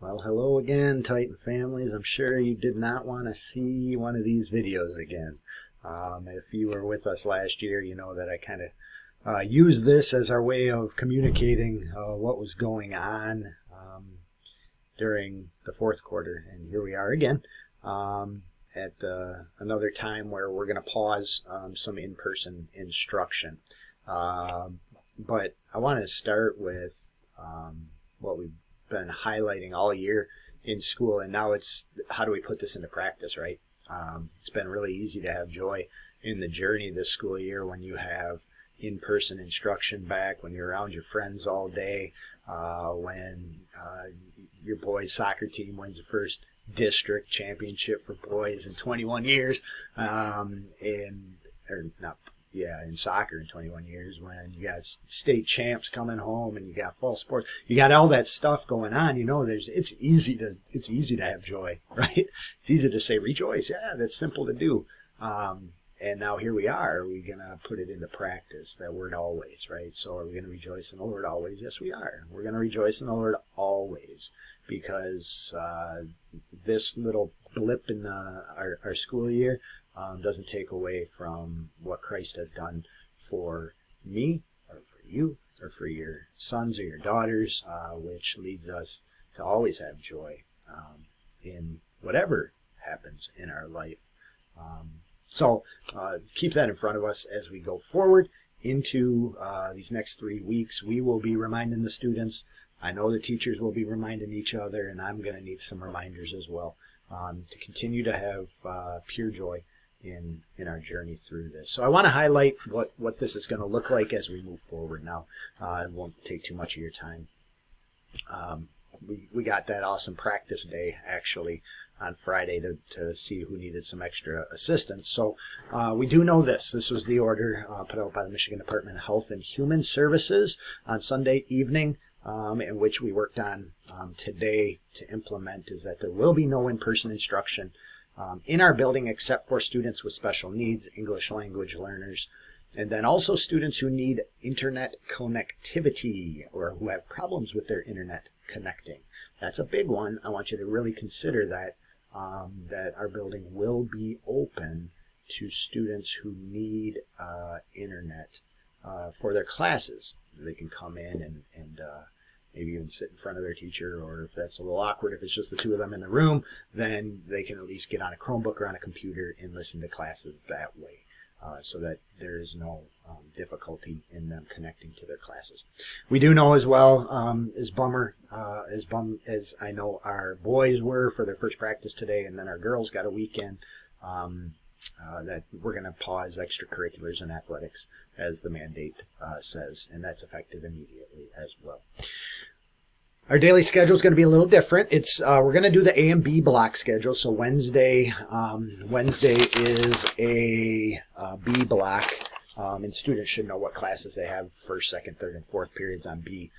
Well, hello again, Titan families. I'm sure you did not want to see one of these videos again. If you were with us last year, you know that I kind of used this as our way of communicating what was going on during the fourth quarter. And here we are again at another time where we're going to pause some in-person instruction. But I want to start with what we've been highlighting all year in school, and now it's how do we put this into practice, right? It's been really easy to have joy in the journey this school year when you have in-person instruction back, when you're around your friends all day, when your boys' soccer team wins the first district championship for boys in 21 years, in soccer in 21 years, when you got state champs coming home and you got fall sports, you got all that stuff going on. You know, it's easy to have joy, right? It's easy to say rejoice. Yeah, that's simple to do. And now here we are. Are we gonna put it into practice? That word always, right? So are we gonna rejoice in the Lord always? Yes, we are. We're gonna rejoice in the Lord always, because this little blip in our school year doesn't take away from what Christ has done for me, or for you, or for your sons or your daughters, which leads us to always have joy in whatever happens in our life. So keep that in front of us as we go forward into these next 3 weeks. We will be reminding the students. I know the teachers will be reminding each other, and I'm going to need some reminders as well to continue to have pure joy in our journey through this. So I want to highlight what this is going to look like as we move forward now. It won't take too much of your time. We got that awesome practice day actually on Friday to see who needed some extra assistance. So we do know this. This was the order put out by the Michigan Department of Health and Human Services on Sunday evening, in which we worked on today to implement, is that there will be no in-person instruction in our building except for students with special needs, English language learners, and then also students who need internet connectivity or who have problems with their internet connecting. That's a big one. I want you to really consider that, that our building will be open to students who need internet for their classes. They can come in and maybe even sit in front of their teacher, or if that's a little awkward, if it's just the two of them in the room, then they can at least get on a Chromebook or on a computer and listen to classes that way, so that there is no difficulty in them connecting to their classes. We do know as well, as bummed as I know our boys were for their first practice today, and then our girls got a weekend, that we're going to pause extracurriculars and athletics as the mandate says, and that's effective immediately as well. Our daily schedule is going to be a little different. It's we're going to do the A and B block schedule. So Wednesday is a B block, and students should know what classes they have first, second, third, and fourth periods on B.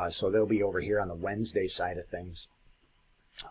So they'll be over here on the Wednesday side of things.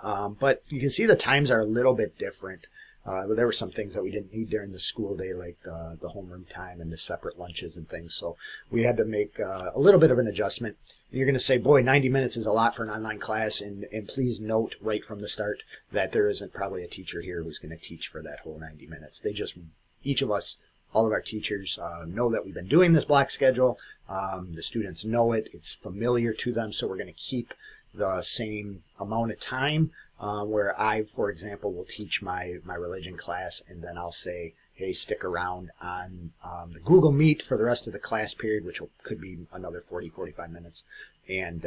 But you can see the times are a little bit different. There were some things that we didn't need during the school day, like the homeroom time and the separate lunches and things. So we had to make a little bit of an adjustment. You're going to say, boy, 90 minutes is a lot for an online class. And please note right from the start that there isn't probably a teacher here who's going to teach for that whole 90 minutes. They just, each of us, all of our teachers know that we've been doing this block schedule. The students know it. It's familiar to them. So we're going to keep the same amount of time, where I, for example, will teach my religion class, and then I'll say, hey, stick around on the Google Meet for the rest of the class period, which could be another 45 minutes, and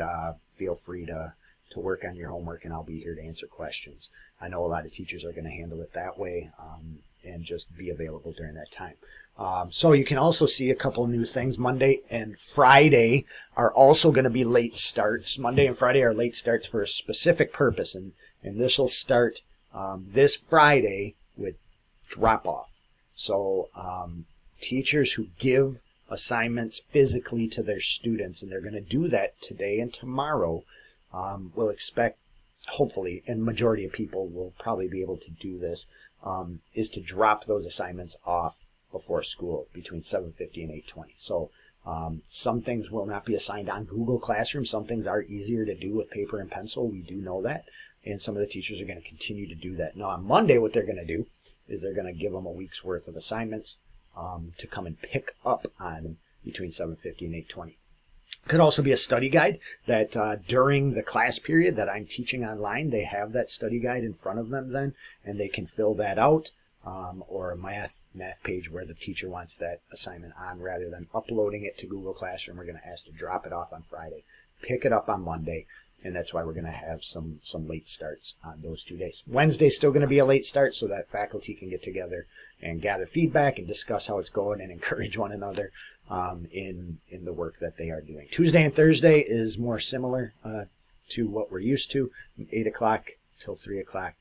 feel free to work on your homework, and I'll be here to answer questions. I know a lot of teachers are going to handle it that way, and just be available during that time. So you can also see a couple new things. Monday and Friday are also going to be late starts. Monday and Friday are late starts for a specific purpose, and this will start this Friday with drop-off. So teachers who give assignments physically to their students, and they're going to do that today and tomorrow, will expect, hopefully, and majority of people will probably be able to do this, is to drop those assignments off before school between 7:50 and 8:20. So Some things will not be assigned on Google Classroom. Some things are easier to do with paper and pencil. We do know that. And some of the teachers are going to continue to do that. Now, on Monday, what they're going to do is they're going to give them a week's worth of assignments to come and pick up on between 7:50 and 8:20. Could also be a study guide that during the class period that I'm teaching online, they have that study guide in front of them then, and they can fill that out, or a math page where the teacher wants that assignment on rather than uploading it to Google Classroom. We're going to ask to drop it off on Friday, pick it up on Monday, and that's why we're going to have some late starts on those 2 days. Wednesday's still going to be a late start so that faculty can get together and gather feedback and discuss how it's going and encourage one another in the work that they are doing. Tuesday and Thursday is more similar to what we're used to, 8 o'clock till 3 o'clock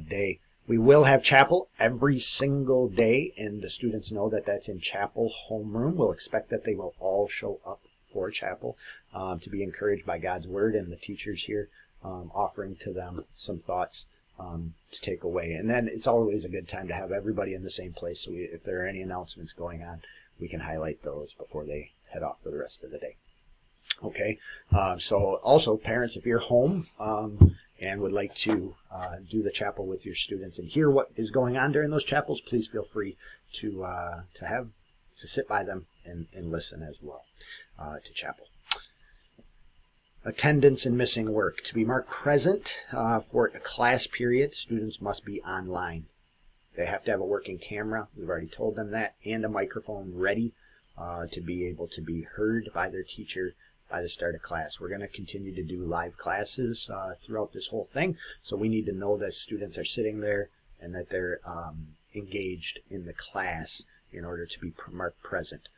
day. We will have chapel every single day, and the students know that that's in chapel homeroom. We'll expect that they will all show up for chapel to be encouraged by God's word, and the teachers here offering to them some thoughts to take away. And then it's always a good time to have everybody in the same place, so if there are any announcements going on, we can highlight those before they head off for the rest of the day. Okay, so also parents, if you're home and would like to do the chapel with your students and hear what is going on during those chapels, please feel free to sit by them and listen as well to chapel. Attendance and missing work. To be marked present for a class period, students must be online. They have to have a working camera, we've already told them that, and a microphone ready to be able to be heard by their teacher by the start of class. We're going to continue to do live classes throughout this whole thing, so we need to know that students are sitting there and that they're engaged in the class in order to be marked present.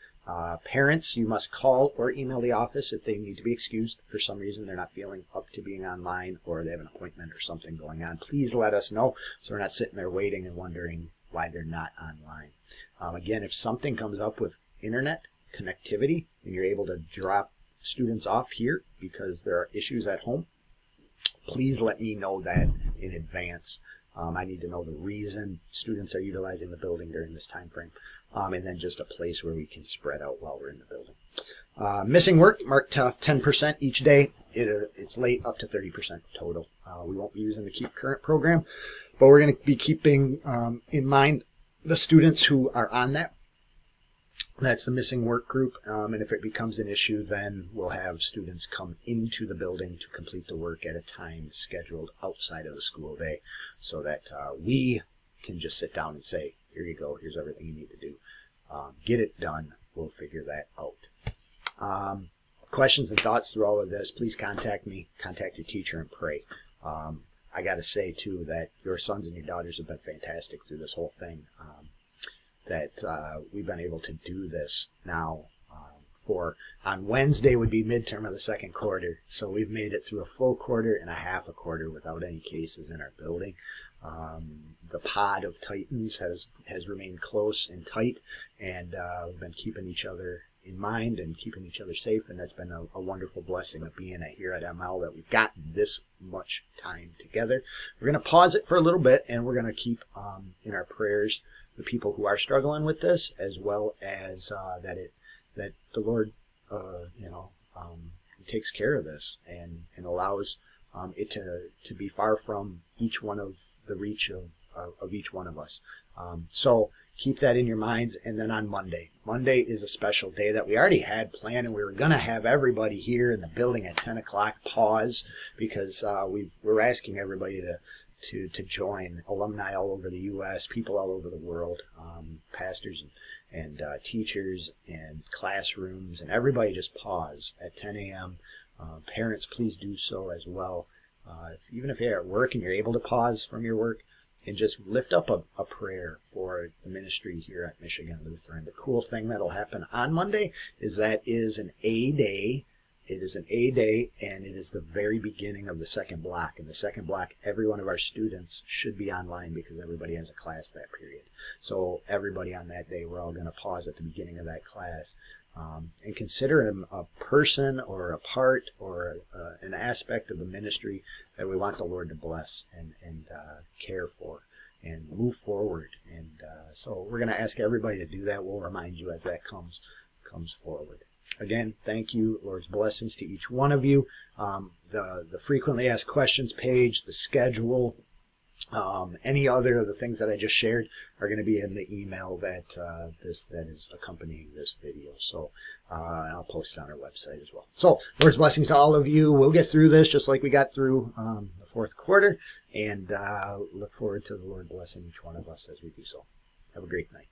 Parents, you must call or email the office if they need to be excused for some reason. They're not feeling up to being online or they have an appointment or something going on. Please let us know so we're not sitting there waiting and wondering why they're not online. Again, if something comes up with internet connectivity and you're able to drop students off here because there are issues at home, please let me know that in advance. I need to know the reason students are utilizing the building during this time frame. And then just a place where we can spread out while we're in the building. Missing work, marked 10% each day. It's late up to 30% total. We won't be using the Keep Current program, but we're going to be keeping in mind the students who are on that. That's the missing work group, and if it becomes an issue, then we'll have students come into the building to complete the work at a time scheduled outside of the school day so that we can just sit down and say, here you go, here's everything you need to do. Get it done. We'll figure that out. Questions and thoughts through all of this, please contact me, contact your teacher, and pray. I got to say, too, that your sons and your daughters have been fantastic through this whole thing. That we've been able to do this now on Wednesday would be midterm of the second quarter. So we've made it through a full quarter and a half a quarter without any cases in our building. The pod of Titans has remained close and tight, and we've been keeping each other in mind and keeping each other safe, and that's been a wonderful blessing of being here at ML that we've gotten this much time together. We're going to pause it for a little bit, and we're going to keep in our prayers the people who are struggling with this, as well as that the Lord takes care of this and allows it to be far from each one of the reach of each one of us. So keep that in your minds. And then on Monday is a special day that we already had planned, and we were going to have everybody here in the building at 10 o'clock pause because we're asking everybody to join, alumni all over the U.S., people all over the world, pastors and teachers and classrooms, and everybody just pause at 10 a.m. Parents, please do so as well. Even if you're at work and you're able to pause from your work, and just lift up a prayer for the ministry here at Michigan Lutheran. The cool thing that'll happen on Monday is that is an A day. It is an A day, and it is the very beginning of the second block. In the second block, every one of our students should be online because everybody has a class that period. So everybody on that day, we're all going to pause at the beginning of that class and consider him a person or a part or an aspect of the ministry that we want the Lord to bless and care for and move forward. And so we're going to ask everybody to do that. We'll remind you as that comes comes forward. Again, thank you. Lord's blessings to each one of you. The frequently asked questions page, the schedule, any other of the things that I just shared are going to be in the email that that is accompanying this video. So I'll post it on our website as well. So Lord's blessings to all of you. We'll get through this just like we got through the fourth quarter, and look forward to the Lord blessing each one of us as we do so. Have a great night.